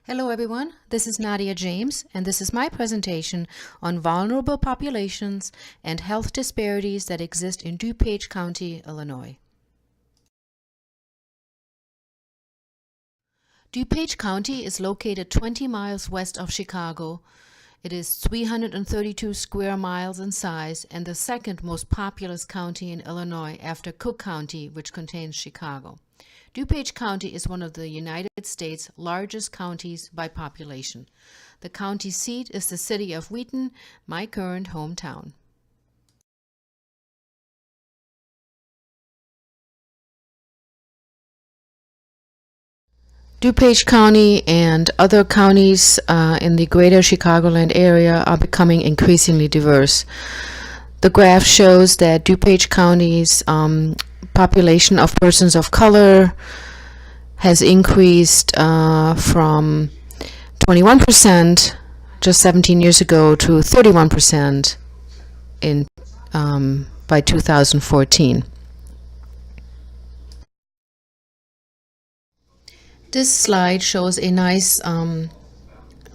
Hello everyone, this is NJames, and this is my presentation on vulnerable populations and health disparities that exist in DuPage County, Illinois. DuPage County is located 20 miles west of Chicago. It is 332 square miles in size and the second most populous county in Illinois after Cook County, which contains Chicago. DuPage County is one of the United States' largest counties by population. The county seat is the city of Wheaton, my current hometown. DuPage County and other counties in the greater Chicagoland area are becoming increasingly diverse. The graph shows that DuPage County's population of persons of color has increased from 21% just 17 years ago to 31% in by 2014. This slide shows a nice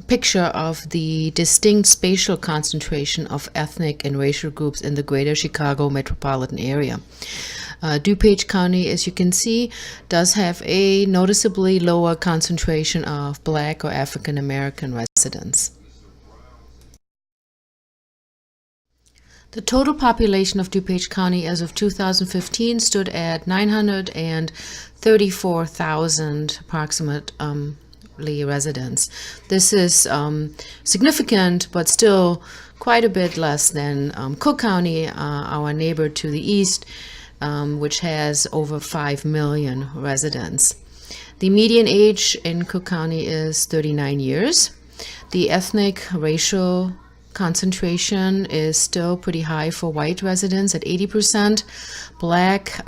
picture of the distinct spatial concentration of ethnic and racial groups in the greater Chicago metropolitan area. DuPage County, as you can see, does have a noticeably lower concentration of Black or African American residents. The total population of DuPage County as of 2015 stood at 934,000 approximately residents. This is significant, but still quite a bit less than Cook County, our neighbor to the east, which has over 5 million residents. The median age in Cook County is 39 years. The ethnic racial concentration is still pretty high for white residents at 80%. Black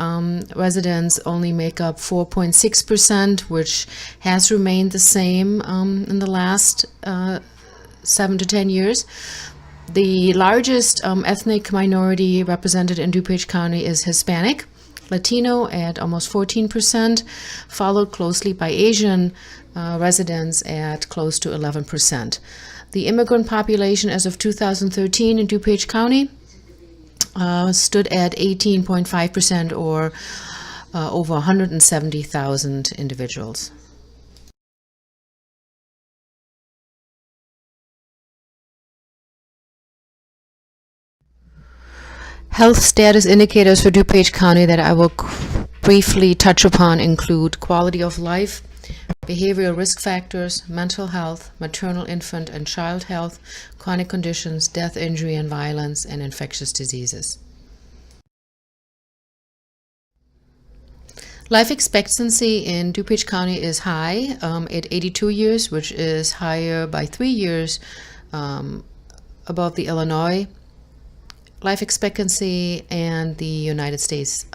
residents only make up 4.6%, which has remained the same in the last 7 to 10 years. The largest ethnic minority represented in DuPage County is Hispanic, Latino at almost 14%, followed closely by Asian residents at close to 11%. The immigrant population as of 2013 in DuPage County stood at 18.5%, or over 170,000 individuals. Health status indicators for DuPage County that I will briefly touch upon include quality of life, behavioral risk factors, mental health, maternal, infant, and child health, chronic conditions, death, injury, and violence, and infectious diseases. Life expectancy in DuPage County is high at 82 years, which is higher by 3 years above the Illinois life expectancy and the United States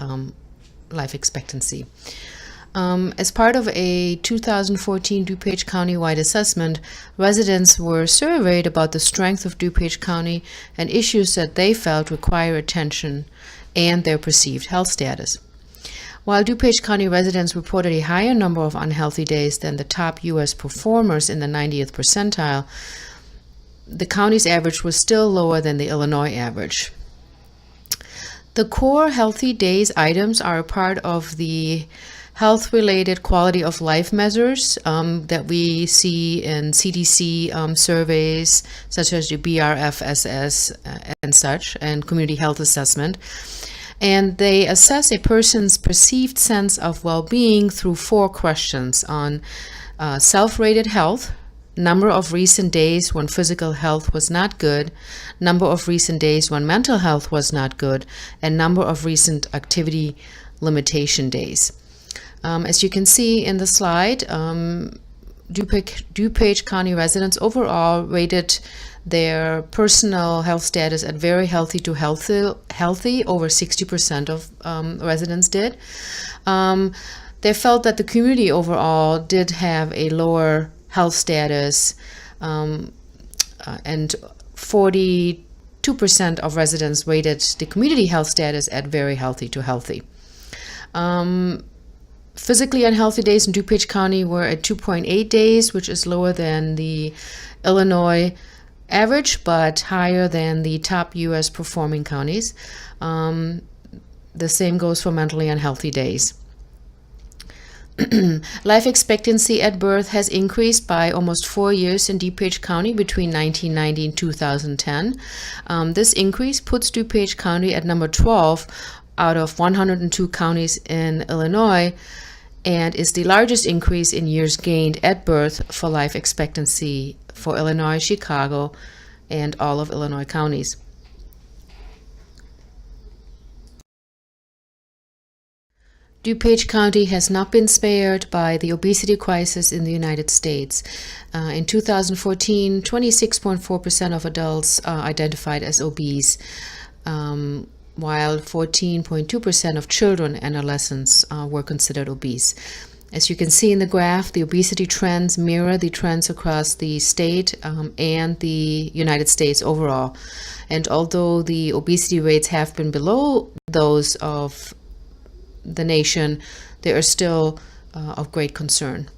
life expectancy. As part of a 2014 DuPage County-wide assessment, residents were surveyed about the strength of DuPage County and issues that they felt require attention and their perceived health status. While DuPage County residents reported a higher number of unhealthy days than the top U.S. performers in the 90th percentile, the county's average was still lower than the Illinois average. The core healthy days items are a part of the health-related quality of life measures that we see in CDC surveys, such as the BRFSS and such, and community health assessment. And they assess a person's perceived sense of well-being through 4 questions on self-rated health, number of recent days when physical health was not good, number of recent days when mental health was not good, and number of recent activity limitation days. As you can see in the slide, DuPage County residents overall rated their personal health status at very healthy to healthy. Over 60% of residents did. They felt that the community overall did have a lower health status, and 42% of residents rated the community health status at very healthy to healthy. physically unhealthy days in DuPage County were at 2.8 days, which is lower than the Illinois average, but higher than the top U.S. performing counties. The same goes for mentally unhealthy days. Life expectancy at birth has increased by almost 4 years in DuPage County between 1990 and 2010. This increase puts DuPage County at number 12 out of 102 counties in Illinois, and is the largest increase in years gained at birth for life expectancy for Illinois, Chicago, and all of Illinois counties. DuPage County has not been spared by the obesity crisis in the United States. In 2014, 26.4% of adults identified as obese, while 14.2% of children and adolescents were considered obese. As you can see in the graph, the obesity trends mirror the trends across the state and the United States overall. And although the obesity rates have been below those of the nation, they are still of great concern.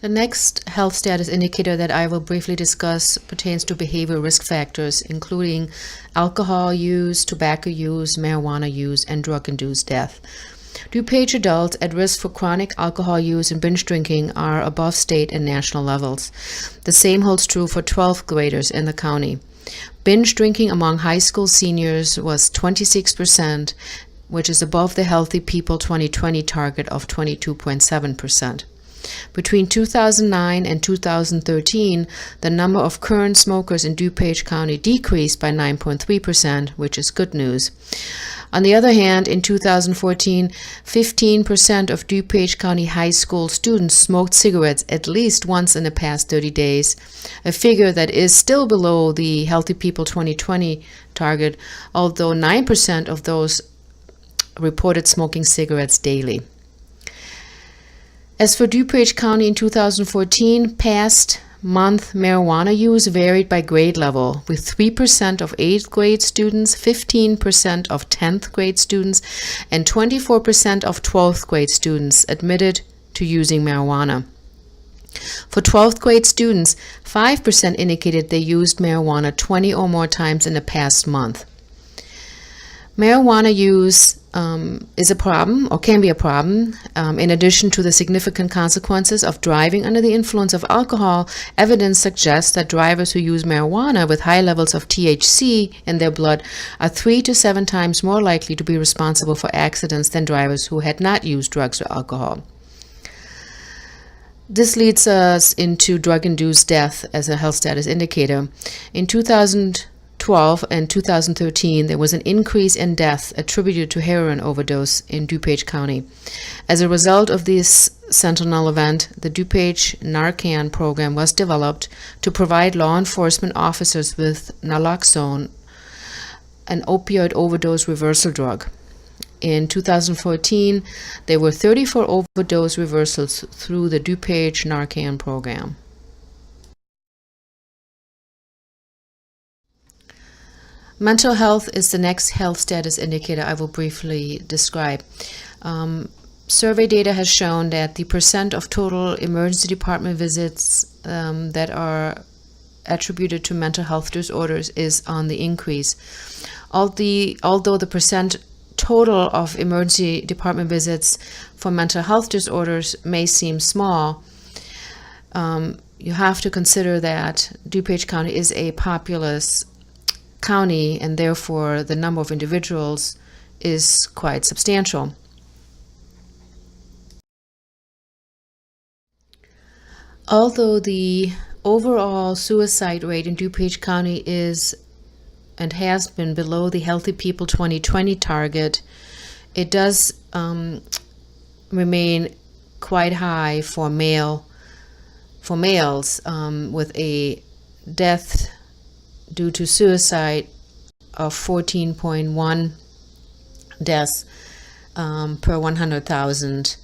The next health status indicator that I will briefly discuss pertains to behavioral risk factors, including alcohol use, tobacco use, marijuana use, and drug-induced death. DuPage adults at risk for chronic alcohol use and binge drinking are above state and national levels. The same holds true for 12th graders in the county. Binge drinking among high school seniors was 26%, which is above the Healthy People 2020 target of 22.7%. Between 2009 and 2013, the number of current smokers in DuPage County decreased by 9.3%, which is good news. On the other hand, in 2014, 15% of DuPage County high school students smoked cigarettes at least once in the past 30 days, a figure that is still below the Healthy People 2020 target, although 9% of those reported smoking cigarettes daily. As for DuPage County in 2014, past month marijuana use varied by grade level, with 3% of 8th grade students, 15% of 10th grade students, and 24% of 12th grade students admitted to using marijuana. For 12th grade students, 5% indicated they used marijuana 20 or more times in the past month. Marijuana use is a problem, or can be a problem. In addition to the significant consequences of driving under the influence of alcohol, evidence suggests that drivers who use marijuana with high levels of THC in their blood are 3 to 7 times more likely to be responsible for accidents than drivers who had not used drugs or alcohol. This leads us into drug-induced death as a health status indicator. In 2012 and 2013, there was an increase in death attributed to heroin overdose in DuPage County. As a result of this sentinel event, the DuPage Narcan program was developed to provide law enforcement officers with naloxone, an opioid overdose reversal drug. In 2014, there were 34 overdose reversals through the DuPage Narcan program. Mental health is the next health status indicator I will briefly describe. Survey data has shown that the percent of total emergency department visits that are attributed to mental health disorders is on the increase. Although the percent total of emergency department visits for mental health disorders may seem small, you have to consider that DuPage County is a populous county, and therefore the number of individuals is quite substantial. Although the overall suicide rate in DuPage County is and has been below the Healthy People 2020 target, it does remain quite high for males, with a death due to suicide of 14.1 deaths per 100,000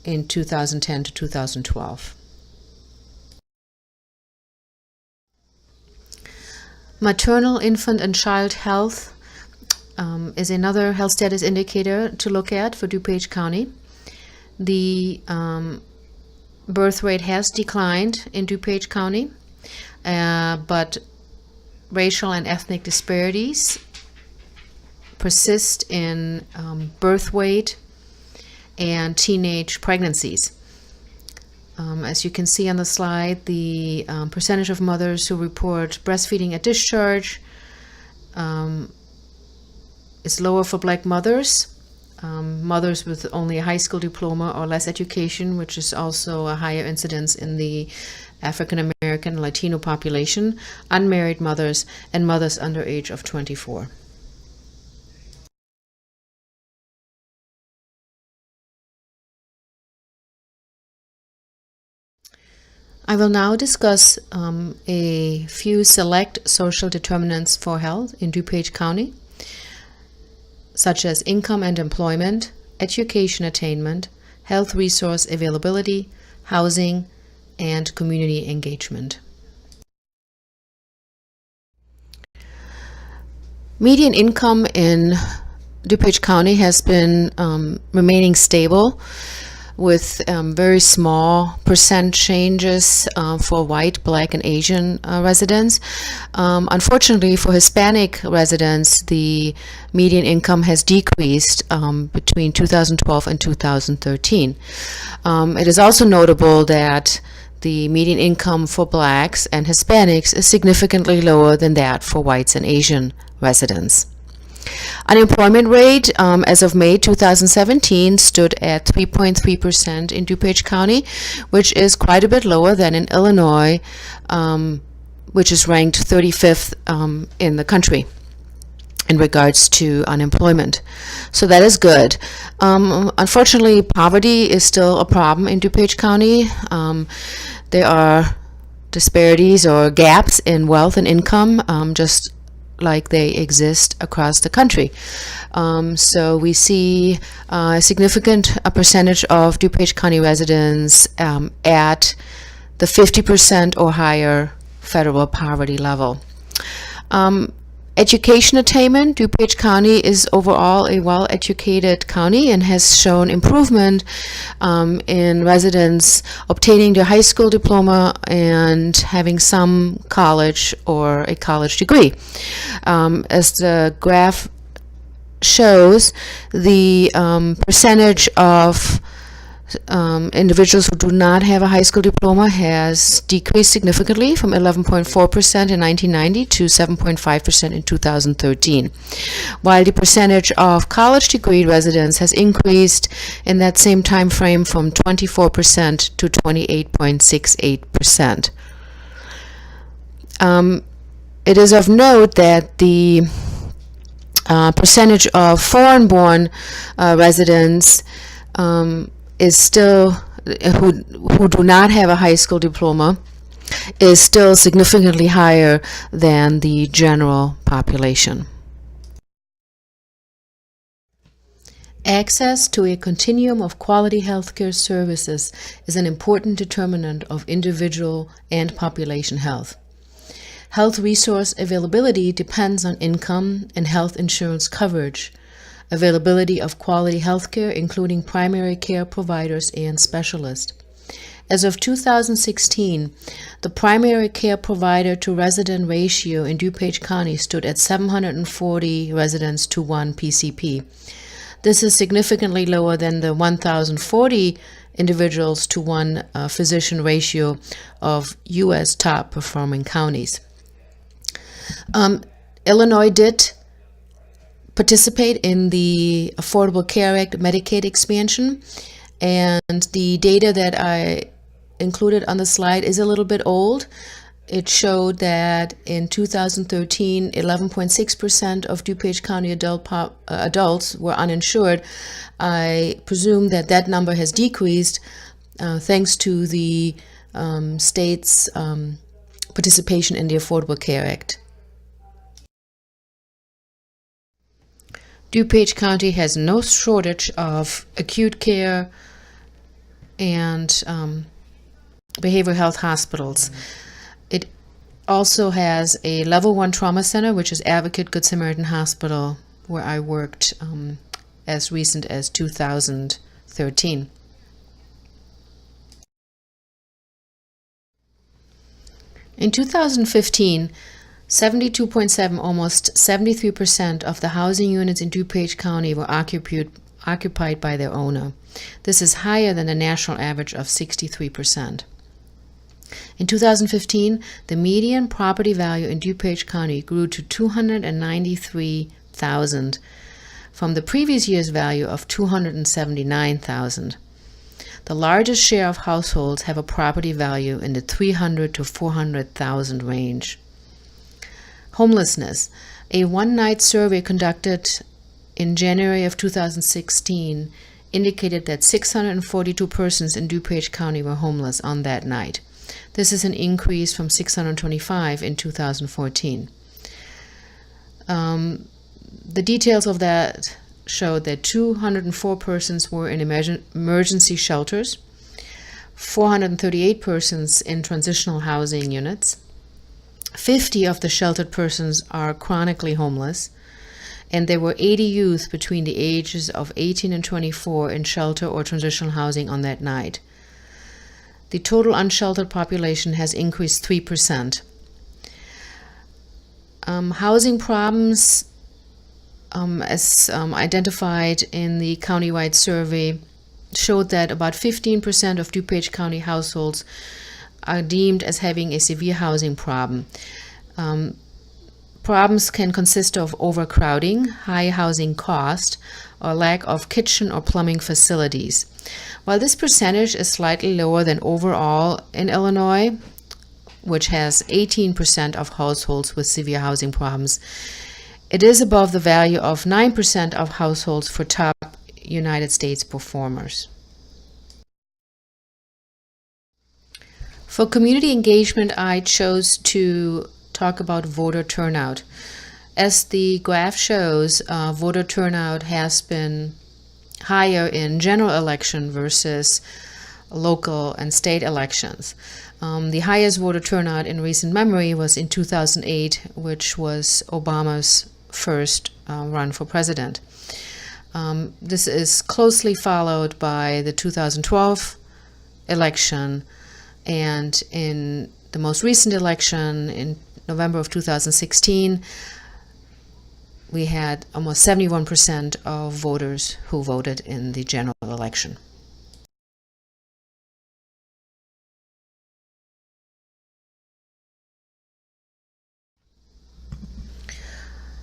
in 2010 to 2012. Maternal, infant, and child health is another health status indicator to look at for DuPage County. The birth rate has declined in DuPage County, but racial and ethnic disparities persist in birth weight and teenage pregnancies. As you can see on the slide, the percentage of mothers who report breastfeeding at discharge is lower for Black mothers, mothers with only a high school diploma or less education, which is also a higher incidence in the African American and Latino population, unmarried mothers, and mothers under age of 24. I will now discuss a few select social determinants for health in DuPage County, such as income and employment, education attainment, health resource availability, housing, and community engagement. Median income in DuPage County has been remaining stable, with very small percent changes for white, Black, and Asian residents. Unfortunately, for Hispanic residents, the median income has decreased between 2012 and 2013. It is also notable that the median income for Blacks and Hispanics is significantly lower than that for whites and Asian residents. Unemployment rate as of May 2017 stood at 3.3% in DuPage County, which is quite a bit lower than in Illinois, which is ranked 35th in the country in regards to unemployment. So that is good. Unfortunately, poverty is still a problem in DuPage County. There are disparities or gaps in wealth and income, just like they exist across the country. So we see a significant percentage of DuPage County residents at the 50% or higher federal poverty level. Education attainment, DuPage County is overall a well-educated county and has shown improvement in residents obtaining their high school diploma and having some college or a college degree. As the graph shows, the percentage of individuals who do not have a high school diploma has decreased significantly from 11.4% in 1990 to 7.5% in 2013, while the percentage of college degree residents has increased in that same time frame from 24% to 28.68%. It is of note that the percentage of foreign-born residents is still, who do not have a high school diploma, is still significantly higher than the general population. Access to a continuum of quality healthcare services is an important determinant of individual and population health. Health resource availability depends on income and health insurance coverage, availability of quality healthcare, including primary care providers and specialists. As of 2016, the primary care provider to resident ratio in DuPage County stood at 740 residents to 1 PCP. This is significantly lower than the 1,040 individuals to 1 physician ratio of U.S. top performing counties. Illinois did participate in the Affordable Care Act Medicaid expansion, and the data that I included on the slide is a little bit old. It showed that in 2013, 11.6% of DuPage County adults were uninsured. I presume that that number has decreased thanks to the state's participation in the Affordable Care Act. DuPage County has no shortage of acute care and behavioral health hospitals. Also has a level 1 trauma center, which is Advocate Good Samaritan Hospital where I worked as recent as 2013. In 2015, 72.7, almost 73% of the housing units in DuPage County were occupied by their owner. This is higher than the national average of 63%. In 2015, the median property value in DuPage County grew to $293,000 from the previous year's value of $279,000. The largest share of households have a property value in the $300,000 to $400,000 range. Homelessness. A one-night survey conducted in January of 2016 indicated that 642 persons in DuPage County were homeless on that night. This is an increase from 625 in 2014. The details of that showed that 204 persons were in emergency shelters, 438 persons in transitional housing units, 50 of the sheltered persons are chronically homeless, and there were 80 youth between the ages of 18 and 24 in shelter or transitional housing on that night. The total unsheltered population has increased 3%. Housing problems as identified in the countywide survey showed that about 15% of DuPage County households are deemed as having a severe housing problem. Problems can consist of overcrowding, high housing cost, or lack of kitchen or plumbing facilities. While this percentage is slightly lower than overall in Illinois, which has 18% of households with severe housing problems, it is above the value of 9% of households for top United States performers. For community engagement, I chose to talk about voter turnout. As the graph shows, voter turnout has been higher in general election versus local and state elections. The highest voter turnout in recent memory was in 2008, which was Obama's first run for president. This is closely followed by the 2012 election, and in the most recent election in November of 2016, we had almost 71% of voters who voted in the general election.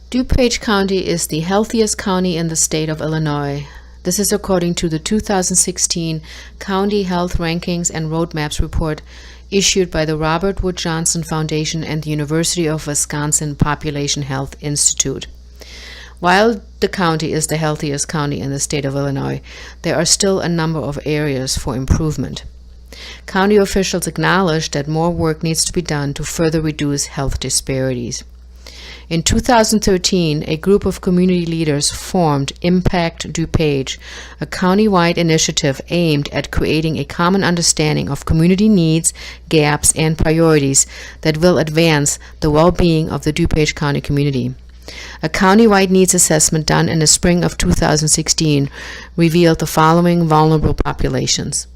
DuPage County is the healthiest county in the state of Illinois. This is according to the 2016 County Health Rankings and Roadmaps report issued by the Robert Wood Johnson Foundation and the University of Wisconsin Population Health Institute. While the county is the healthiest county in the state of Illinois, there are still a number of areas for improvement. County officials acknowledge that more work needs to be done to further reduce health disparities. In 2013, a group of community leaders formed Impact DuPage, a county-wide initiative aimed at creating a common understanding of community needs, gaps, and priorities that will advance the well-being of the DuPage County community. A county-wide needs assessment done in the spring of 2016 revealed the following vulnerable populations: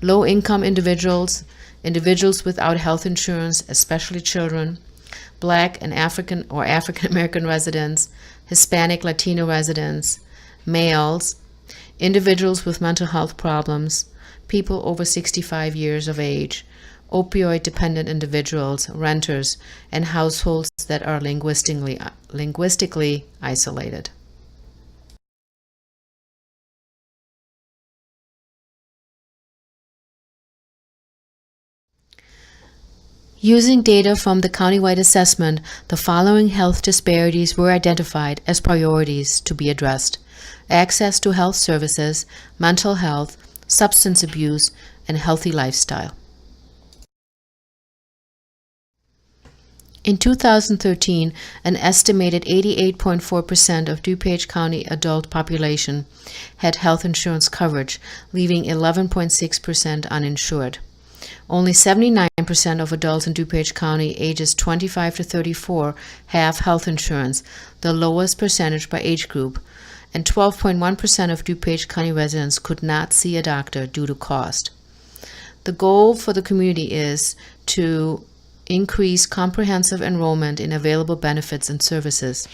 low-income individuals, individuals without health insurance, especially children, Black and African or African American residents, Hispanic Latino residents, males, individuals with mental health problems, people over 65 years of age, opioid-dependent individuals, renters, and households that are linguistically isolated. Using data from the countywide assessment, the following health disparities were identified as priorities to be addressed: access to health services, mental health, substance abuse, and healthy lifestyle. In 2013, an estimated 88.4% of DuPage County adult population had health insurance coverage, leaving 11.6% uninsured. Only 79% of adults in DuPage County ages 25 to 34 have health insurance, the lowest percentage by age group, and 12.1% of DuPage County residents could not see a doctor due to cost. The goal for the community is to increase comprehensive enrollment in available benefits and services.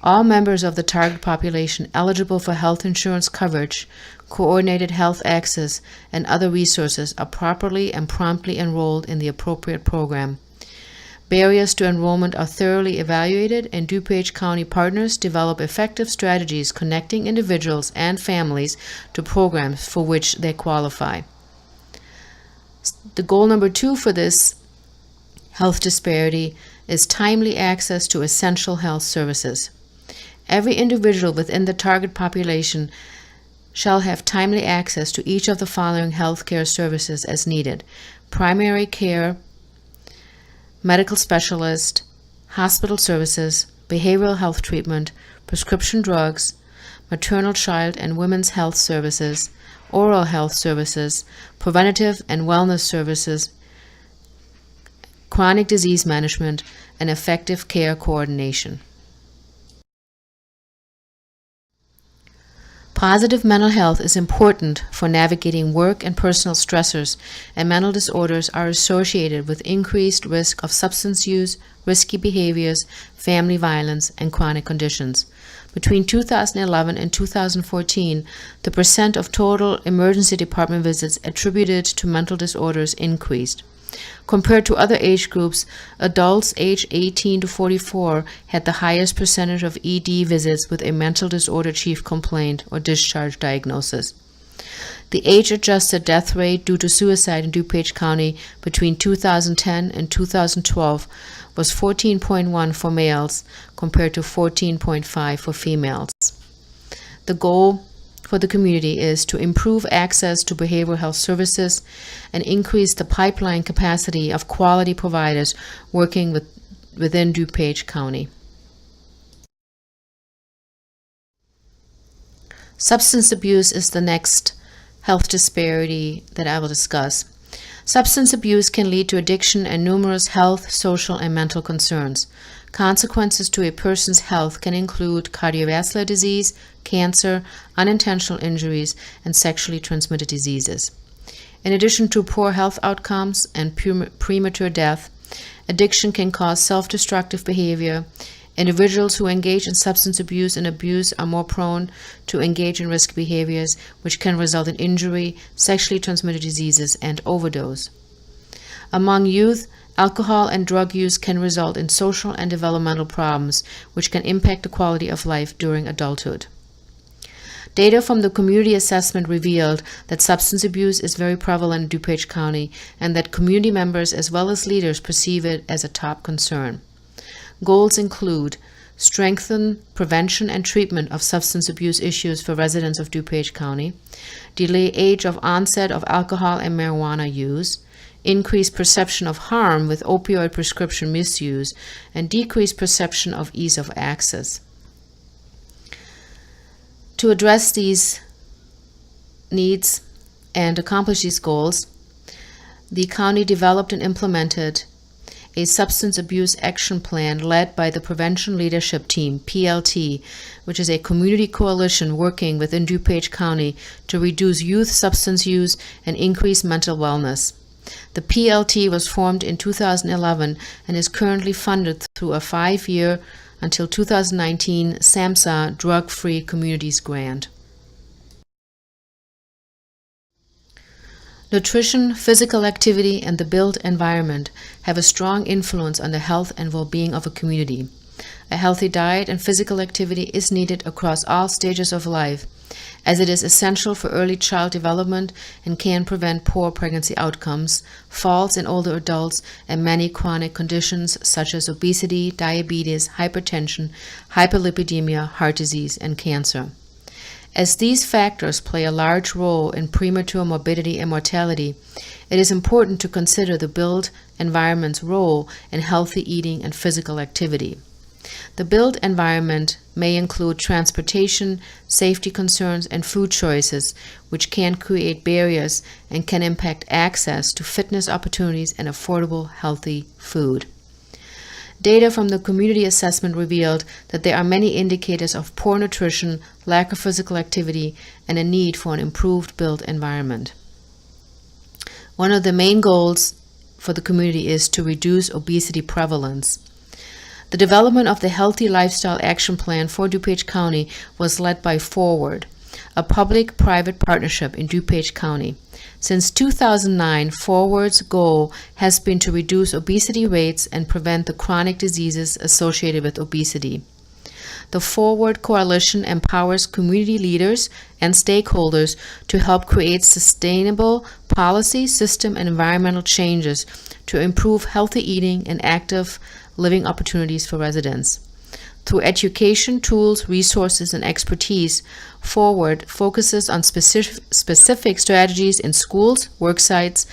All members of the target population eligible for health insurance coverage, coordinated health access, and other resources are properly and promptly enrolled in the appropriate program. Barriers to enrollment are thoroughly evaluated, and DuPage County partners develop effective strategies connecting individuals and families to programs for which they qualify. The goal number 2 for this health disparity is timely access to essential health services. Every individual within the target population shall have timely access to each of the following health care services as needed: primary care, medical specialist, hospital services, behavioral health treatment, prescription drugs, maternal, child, and women's health services, oral health services, preventative and wellness services, chronic disease management, and effective care coordination. Positive mental health is important for navigating work and personal stressors, and mental disorders are associated with increased risk of substance use, risky behaviors, family violence, and chronic conditions. Between 2011 and 2014, the percent of total emergency department visits attributed to mental disorders increased. Compared to other age groups, adults aged 18 to 44 had the highest percentage of ED visits with a mental disorder chief complaint or discharge diagnosis. The age-adjusted death rate due to suicide in DuPage County between 2010 and 2012 was 14.1 for males compared to 14.5 for females. The goal for the community is to improve access to behavioral health services and increase the pipeline capacity of quality providers working within DuPage County. Substance abuse is the next health disparity that I will discuss. Substance abuse can lead to addiction and numerous health, social, and mental concerns. Consequences to a person's health can include cardiovascular disease, cancer, unintentional injuries, and sexually transmitted diseases. In addition to poor health outcomes and premature death, addiction can cause self-destructive behavior. Individuals who engage in substance abuse and abuse are more prone to engage in risk behaviors, which can result in injury, sexually transmitted diseases, and overdose. Among youth, alcohol and drug use can result in social and developmental problems, which can impact the quality of life during adulthood. Data from the community assessment revealed that substance abuse is very prevalent in DuPage County and that community members as well as leaders perceive it as a top concern. Goals include strengthen prevention and treatment of substance abuse issues for residents of DuPage County, delay age of onset of alcohol and marijuana use, increase perception of harm with opioid prescription misuse, and decrease perception of ease of access. To address these needs and accomplish these goals, the county developed and implemented a substance abuse action plan led by the Prevention Leadership Team, PLT, which is a community coalition working within DuPage County to reduce youth substance use and increase mental wellness. The PLT was formed in 2011 and is currently funded through a 5-year until 2019 SAMHSA Drug-Free Communities Grant. Nutrition, physical activity, and the built environment have a strong influence on the health and well-being of a community. A healthy diet and physical activity is needed across all stages of life, as it is essential for early child development and can prevent poor pregnancy outcomes, falls in older adults, and many chronic conditions such as obesity, diabetes, hypertension, hyperlipidemia, heart disease, and cancer. As these factors play a large role in premature morbidity and mortality, it is important to consider the built environment's role in healthy eating and physical activity. The built environment may include transportation, safety concerns, and food choices, which can create barriers and can impact access to fitness opportunities and affordable, healthy food. Data from the community assessment revealed that there are many indicators of poor nutrition, lack of physical activity, and a need for an improved built environment. One of the main goals for the community is to reduce obesity prevalence. The development of the Healthy Lifestyle Action Plan for DuPage County was led by Forward, a public-private partnership in DuPage County. Since 2009, Forward's goal has been to reduce obesity rates and prevent the chronic diseases associated with obesity. The Forward Coalition empowers community leaders and stakeholders to help create sustainable policy, system, and environmental changes to improve healthy eating and active living opportunities for residents. Through education, tools, resources, and expertise, Forward focuses on specific strategies in schools, work sites,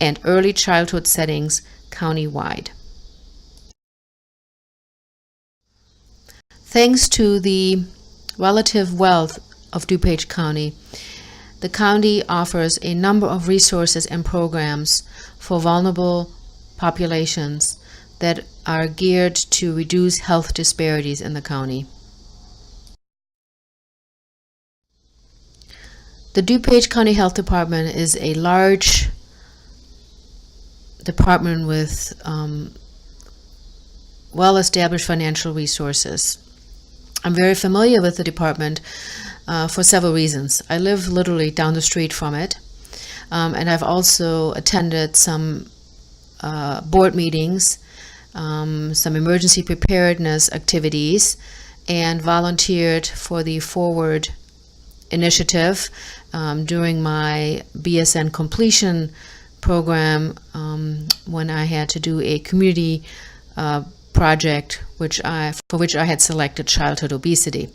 and early childhood settings countywide. Thanks to the relative wealth of DuPage County, the county offers a number of resources and programs for vulnerable populations that are geared to reduce health disparities in the county. The DuPage County Health Department is a large department with well-established financial resources. I'm very familiar with the department for several reasons. I live literally down the street from it, and I've also attended some board meetings, some emergency preparedness activities, and volunteered for the Forward initiative during my BSN completion program when I had to do a community project for which I had selected childhood obesity.